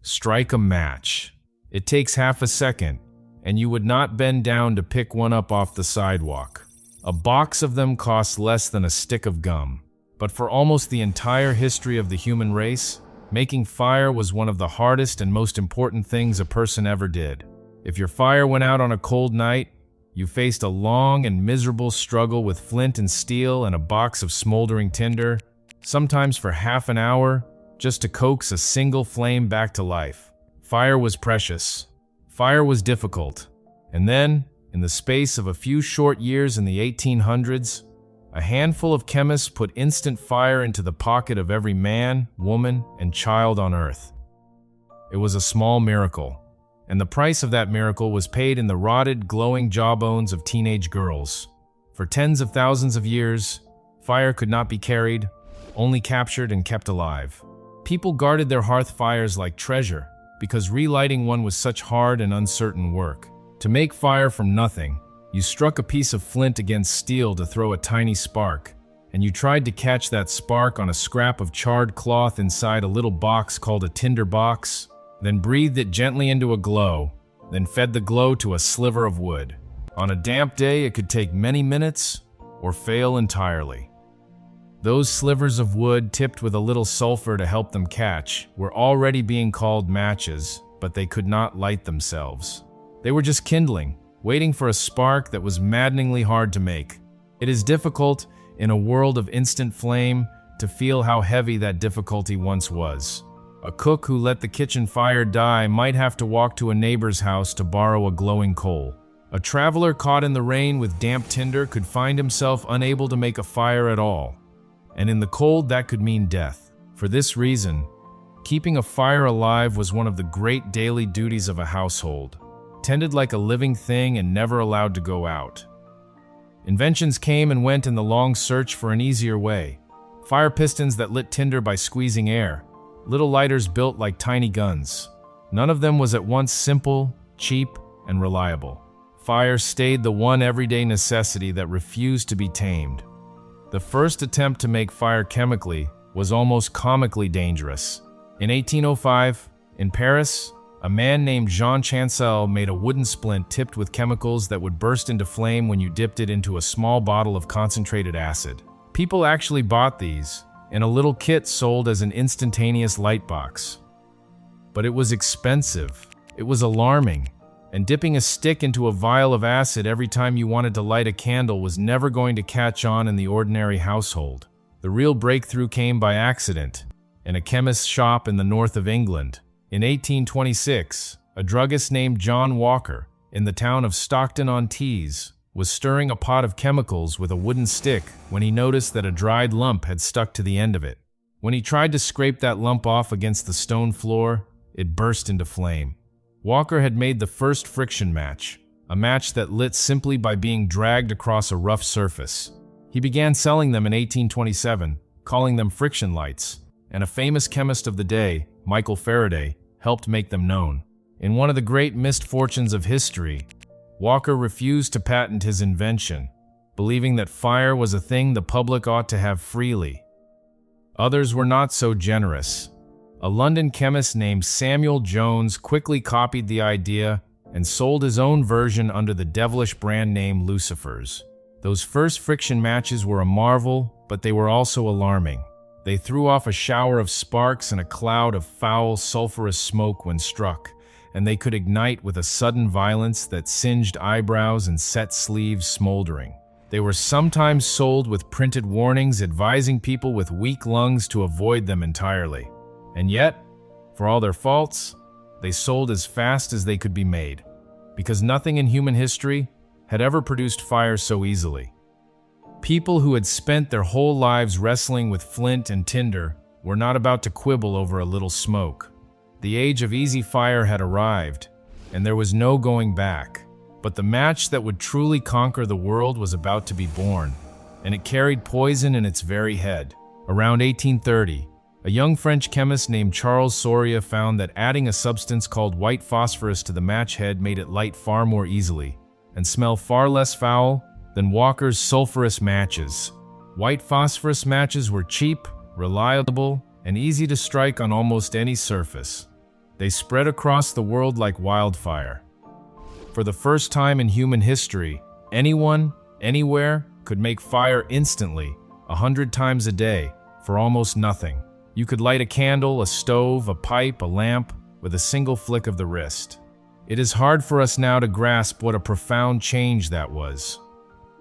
Strike a match. It takes half a second, and you would not bend down to pick one up off the sidewalk. A box of them costs less than a stick of gum. But for almost the entire history of the human race, making fire was one of the hardest and most important things a person ever did. If your fire went out on a cold night, you faced a long and miserable struggle with flint and steel and a box of smoldering tinder, sometimes for half an hour, just to coax a single flame back to life. Fire was precious. Fire was difficult. And then, in the space of a few short years in the 1800s, a handful of chemists put instant fire into the pocket of every man, woman, and child on Earth. It was a small miracle, and the price of that miracle was paid in the rotted, glowing jawbones of teenage girls. For tens of thousands of years, fire could not be carried, only captured and kept alive. People guarded their hearth fires like treasure, because relighting one was such hard and uncertain work. To make fire from nothing, you struck a piece of flint against steel to throw a tiny spark, and you tried to catch that spark on a scrap of charred cloth inside a little box called a tinder box, then breathed it gently into a glow, then fed the glow to a sliver of wood. On a damp day, it could take many minutes or fail entirely. Those slivers of wood, tipped with a little sulfur to help them catch, were already being called matches, but they could not light themselves. They were just kindling, waiting for a spark that was maddeningly hard to make. It is difficult, in a world of instant flame, to feel how heavy that difficulty once was. A cook who let the kitchen fire die might have to walk to a neighbor's house to borrow a glowing coal. A traveler caught in the rain with damp tinder could find himself unable to make a fire at all. And in the cold, that could mean death. For this reason, keeping a fire alive was one of the great daily duties of a household, tended like a living thing and never allowed to go out. Inventions came and went in the long search for an easier way. Fire pistons that lit tinder by squeezing air, little lighters built like tiny guns. None of them was at once simple, cheap, and reliable. Fire stayed the one everyday necessity that refused to be tamed. The first attempt to make fire chemically was almost comically dangerous. In 1805, in Paris, a man named Jean Chancel made a wooden splint tipped with chemicals that would burst into flame when you dipped it into a small bottle of concentrated acid. People actually bought these in a little kit sold as an instantaneous light box. But it was expensive, it was alarming, and dipping a stick into a vial of acid every time you wanted to light a candle was never going to catch on in the ordinary household. The real breakthrough came by accident, in a chemist's shop in the north of England. In 1826, a druggist named John Walker, in the town of Stockton-on-Tees, was stirring a pot of chemicals with a wooden stick when he noticed that a dried lump had stuck to the end of it. When he tried to scrape that lump off against the stone floor, it burst into flame. Walker had made the first friction match, a match that lit simply by being dragged across a rough surface. He began selling them in 1827, calling them friction lights, and a famous chemist of the day, Michael Faraday, helped make them known. In one of the great misfortunes of history, Walker refused to patent his invention, believing that fire was a thing the public ought to have freely. Others were not so generous. A London chemist named Samuel Jones quickly copied the idea and sold his own version under the devilish brand name Lucifer's. Those first friction matches were a marvel, but they were also alarming. They threw off a shower of sparks and a cloud of foul, sulfurous smoke when struck, and they could ignite with a sudden violence that singed eyebrows and set sleeves smoldering. They were sometimes sold with printed warnings advising people with weak lungs to avoid them entirely. And yet, for all their faults, they sold as fast as they could be made, because nothing in human history had ever produced fire so easily. People who had spent their whole lives wrestling with flint and tinder were not about to quibble over a little smoke. The age of easy fire had arrived, and there was no going back. But the match that would truly conquer the world was about to be born, and it carried poison in its very head. Around 1830, a young French chemist named Charles Soria found that adding a substance called white phosphorus to the match head made it light far more easily, and smell far less foul than Walker's sulfurous matches. White phosphorus matches were cheap, reliable, and easy to strike on almost any surface. They spread across the world like wildfire. For the first time in human history, anyone, anywhere, could make fire instantly, 100 times a day, for almost nothing. You could light a candle, a stove, a pipe, a lamp, with a single flick of the wrist. It is hard for us now to grasp what a profound change that was.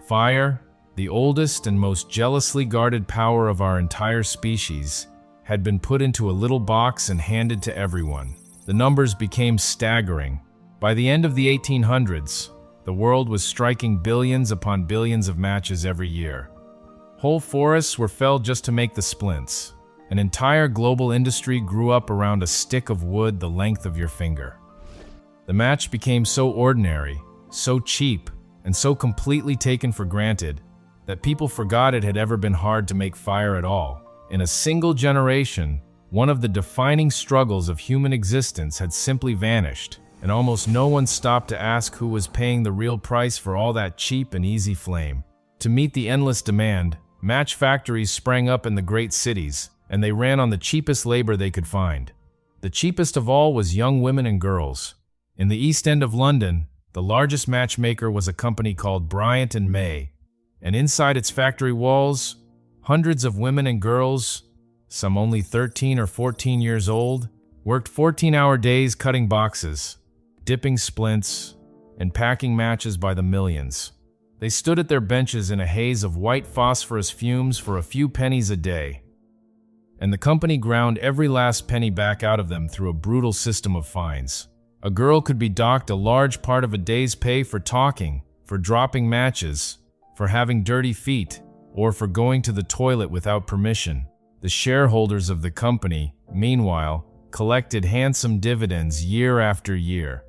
Fire, the oldest and most jealously guarded power of our entire species, had been put into a little box and handed to everyone. The numbers became staggering. By the end of the 1800s, the world was striking billions upon billions of matches every year. Whole forests were felled just to make the splints. An entire global industry grew up around a stick of wood the length of your finger. The match became so ordinary, so cheap, and so completely taken for granted that people forgot it had ever been hard to make fire at all. In a single generation, one of the defining struggles of human existence had simply vanished, and almost no one stopped to ask who was paying the real price for all that cheap and easy flame. To meet the endless demand, match factories sprang up in the great cities, and they ran on the cheapest labor they could find. The cheapest of all was young women and girls. In the East End of London, the largest matchmaker was a company called Bryant and May, and inside its factory walls, hundreds of women and girls, some only 13 or 14 years old, worked 14-hour days cutting boxes, dipping splints, and packing matches by the millions. They stood at their benches in a haze of white phosphorus fumes for a few pennies a day, and the company ground every last penny back out of them through a brutal system of fines. A girl could be docked a large part of a day's pay for talking, for dropping matches, for having dirty feet, or for going to the toilet without permission. The shareholders of the company, meanwhile, collected handsome dividends year after year.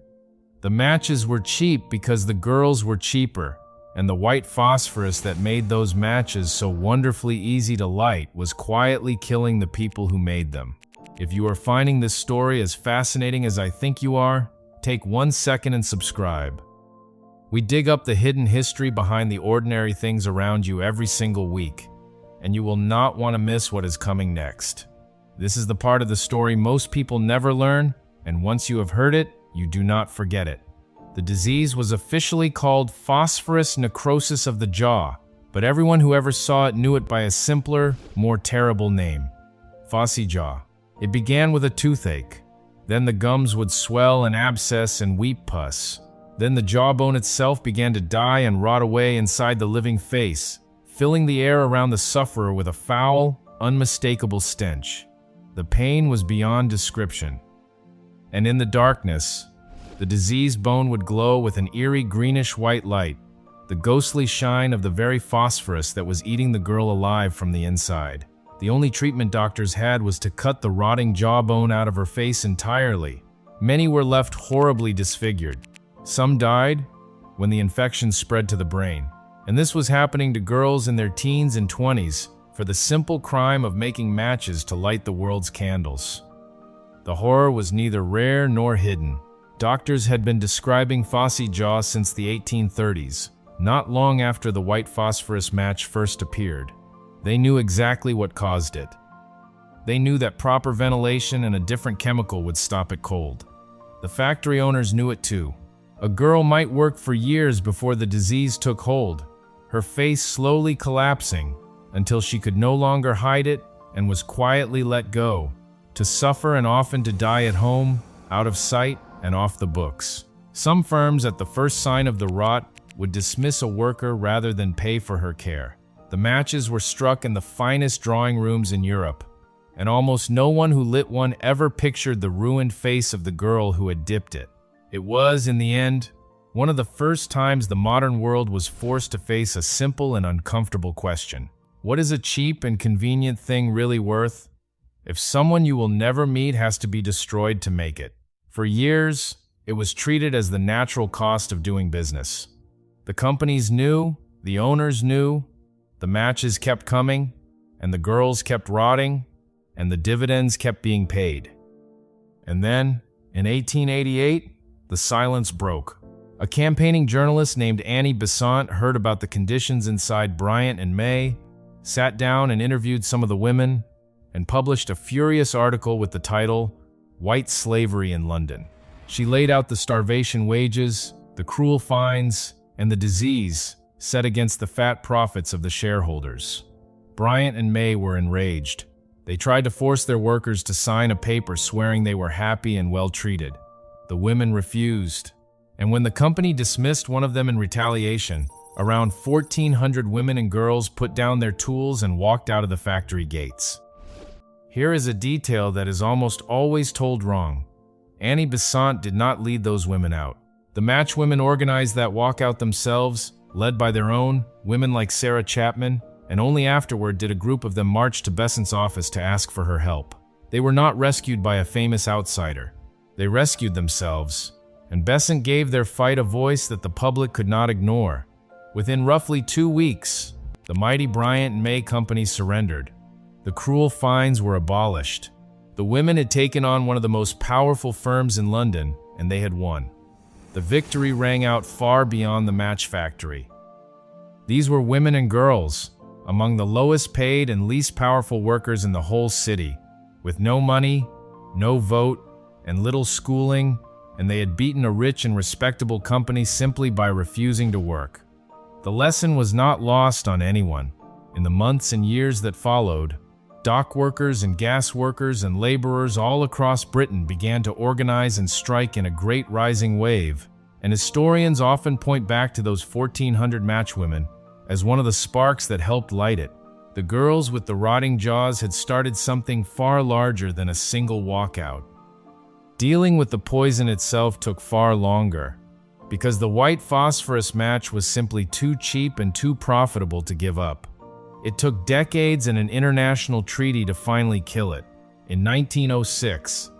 The matches were cheap because the girls were cheaper, and the white phosphorus that made those matches so wonderfully easy to light was quietly killing the people who made them. If you are finding this story as fascinating as I think you are, take 1 second and subscribe. We dig up the hidden history behind the ordinary things around you every single week, and you will not want to miss what is coming next. This is the part of the story most people never learn, and once you have heard it, you do not forget it. The disease was officially called phosphorus necrosis of the jaw, but everyone who ever saw it knew it by a simpler, more terrible name: phossy jaw. It began with a toothache. Then the gums would swell and abscess and weep pus. Then the jawbone itself began to die and rot away inside the living face, filling the air around the sufferer with a foul, unmistakable stench. The pain was beyond description. And in the darkness, the diseased bone would glow with an eerie greenish-white light, the ghostly shine of the very phosphorus that was eating the girl alive from the inside. The only treatment doctors had was to cut the rotting jawbone out of her face entirely. Many were left horribly disfigured. Some died when the infection spread to the brain. And this was happening to girls in their teens and 20s for the simple crime of making matches to light the world's candles. The horror was neither rare nor hidden. Doctors had been describing phossy jaw since the 1830s, not long after the white phosphorus match first appeared. They knew exactly what caused it. They knew that proper ventilation and a different chemical would stop it cold. The factory owners knew it too. A girl might work for years before the disease took hold, her face slowly collapsing until she could no longer hide it and was quietly let go, to suffer and often to die at home, out of sight and off the books. Some firms at the first sign of the rot would dismiss a worker rather than pay for her care. The matches were struck in the finest drawing rooms in Europe, and almost no one who lit one ever pictured the ruined face of the girl who had dipped it. It was, in the end, one of the first times the modern world was forced to face a simple and uncomfortable question. What is a cheap and convenient thing really worth if someone you will never meet has to be destroyed to make it? For years, it was treated as the natural cost of doing business. The companies knew, the owners knew, the matches kept coming, and the girls kept rotting, and the dividends kept being paid. And then, in 1888, the silence broke. A campaigning journalist named Annie Besant heard about the conditions inside Bryant and May, sat down and interviewed some of the women, and published a furious article with the title, white slavery in London. She laid out the starvation wages, the cruel fines, and the disease set against the fat profits of the shareholders. Bryant and May were enraged. They tried to force their workers to sign a paper swearing they were happy and well treated. The women refused, and when the company dismissed one of them in retaliation, around 1,400 women and girls put down their tools and walked out of the factory gates. Here is a detail that is almost always told wrong. Annie Besant did not lead those women out. The match women organized that walkout themselves, led by their own, women like Sarah Chapman, and only afterward did a group of them march to Besant's office to ask for her help. They were not rescued by a famous outsider. They rescued themselves, and Besant gave their fight a voice that the public could not ignore. Within roughly 2 weeks, the mighty Bryant and May Company surrendered. The cruel fines were abolished. The women had taken on one of the most powerful firms in London, and they had won. The victory rang out far beyond the match factory. These were women and girls, among the lowest paid and least powerful workers in the whole city, with no money, no vote, and little schooling, and they had beaten a rich and respectable company simply by refusing to work. The lesson was not lost on anyone. In the months and years that followed, dock workers and gas workers and laborers all across Britain began to organize and strike in a great rising wave, and historians often point back to those 1,400 matchwomen as one of the sparks that helped light it. The girls with the rotting jaws had started something far larger than a single walkout. Dealing with the poison itself took far longer, because the white phosphorus match was simply too cheap and too profitable to give up. It took decades and an international treaty to finally kill it. In 1906,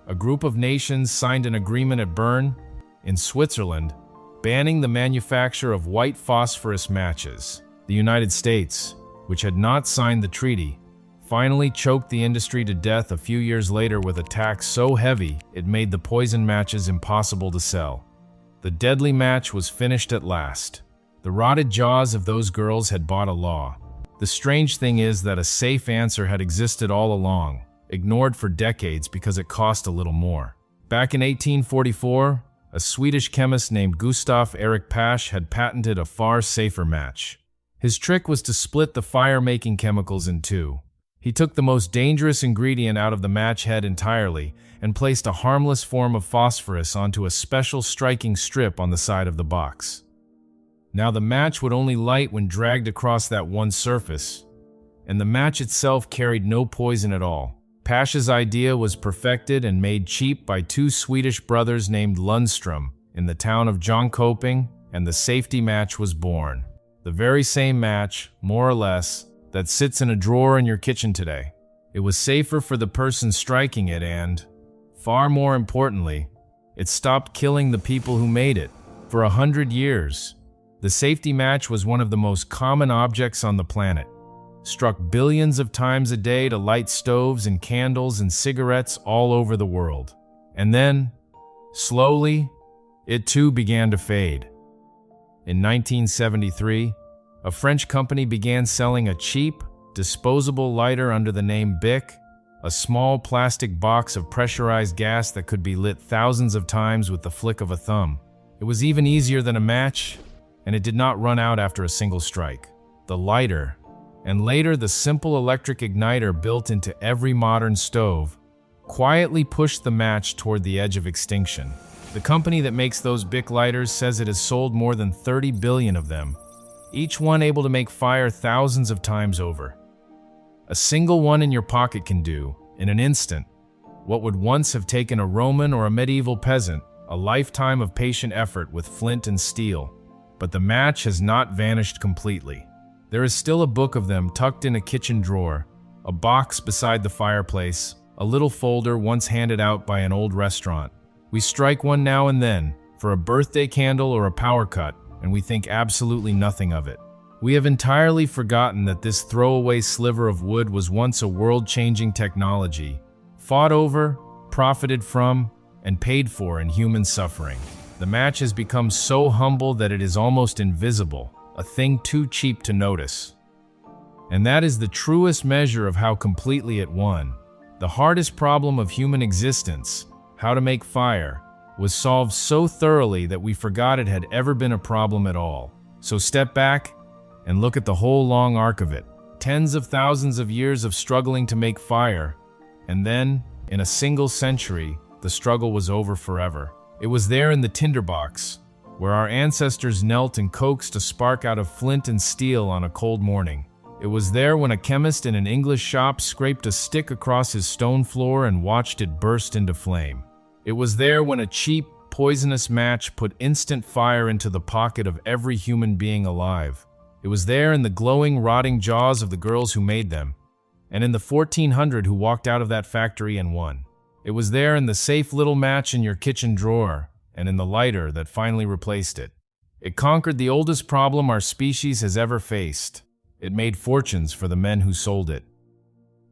a group of nations signed an agreement at Bern, in Switzerland, banning the manufacture of white phosphorus matches. The United States, which had not signed the treaty, finally choked the industry to death a few years later with a tax so heavy it made the poison matches impossible to sell. The deadly match was finished at last. The rotted jaws of those girls had bought a law. The strange thing is that a safe answer had existed all along, ignored for decades because it cost a little more. Back in 1844, a Swedish chemist named Gustav Erik Pasch had patented a far safer match. His trick was to split the fire-making chemicals in two. He took the most dangerous ingredient out of the match head entirely and placed a harmless form of phosphorus onto a special striking strip on the side of the box. Now the match would only light when dragged across that one surface, and the match itself carried no poison at all. Pasch's idea was perfected and made cheap by two Swedish brothers named Lundström in the town of Jönköping, and the safety match was born. The very same match, more or less, that sits in a drawer in your kitchen today. It was safer for the person striking it and, far more importantly, it stopped killing the people who made it. For 100 years, the safety match was one of the most common objects on the planet, struck billions of times a day to light stoves and candles and cigarettes all over the world. And then, slowly, it too began to fade. In 1973, a French company began selling a cheap, disposable lighter under the name Bic, a small plastic box of pressurized gas that could be lit thousands of times with the flick of a thumb. It was even easier than a match, and it did not run out after a single strike. The lighter, and later the simple electric igniter built into every modern stove, quietly pushed the match toward the edge of extinction. The company that makes those Bic lighters says it has sold more than 30 billion of them, each one able to make fire thousands of times over. A single one in your pocket can do, in an instant, what would once have taken a Roman or a medieval peasant a lifetime of patient effort with flint and steel. But the match has not vanished completely. There is still a book of them tucked in a kitchen drawer, a box beside the fireplace, a little folder once handed out by an old restaurant. We strike one now and then, for a birthday candle or a power cut, and we think absolutely nothing of it. We have entirely forgotten that this throwaway sliver of wood was once a world-changing technology, fought over, profited from, and paid for in human suffering. The match has become so humble that it is almost invisible, a thing too cheap to notice. And that is the truest measure of how completely it won. The hardest problem of human existence, how to make fire, was solved so thoroughly that we forgot it had ever been a problem at all. So step back and look at the whole long arc of it. Tens of thousands of years of struggling to make fire, and then, in a single century, the struggle was over forever. It was there in the tinderbox, where our ancestors knelt and coaxed a spark out of flint and steel on a cold morning. It was there when a chemist in an English shop scraped a stick across his stone floor and watched it burst into flame. It was there when a cheap, poisonous match put instant fire into the pocket of every human being alive. It was there in the glowing, rotting jaws of the girls who made them, and in the 1400 who walked out of that factory and won. It was there in the safe little match in your kitchen drawer, and in the lighter that finally replaced it. It conquered the oldest problem our species has ever faced. It made fortunes for the men who sold it.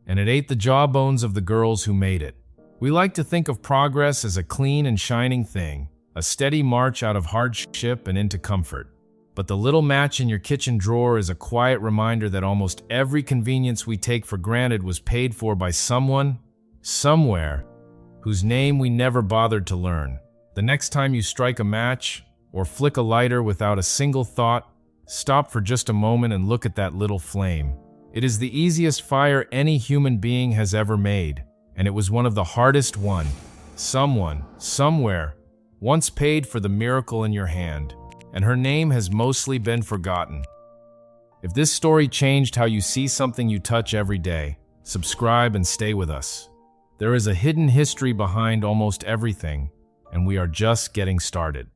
And it ate the jawbones of the girls who made it. We like to think of progress as a clean and shining thing, a steady march out of hardship and into comfort. But the little match in your kitchen drawer is a quiet reminder that almost every convenience we take for granted was paid for by someone, somewhere, whose name we never bothered to learn. The next time you strike a match or flick a lighter without a single thought, stop for just a moment and look at that little flame. It is the easiest fire any human being has ever made, and it was one of the hardest won. Someone, somewhere, once paid for the miracle in your hand, and her name has mostly been forgotten. If this story changed how you see something you touch every day, subscribe and stay with us. There is a hidden history behind almost everything, and we are just getting started.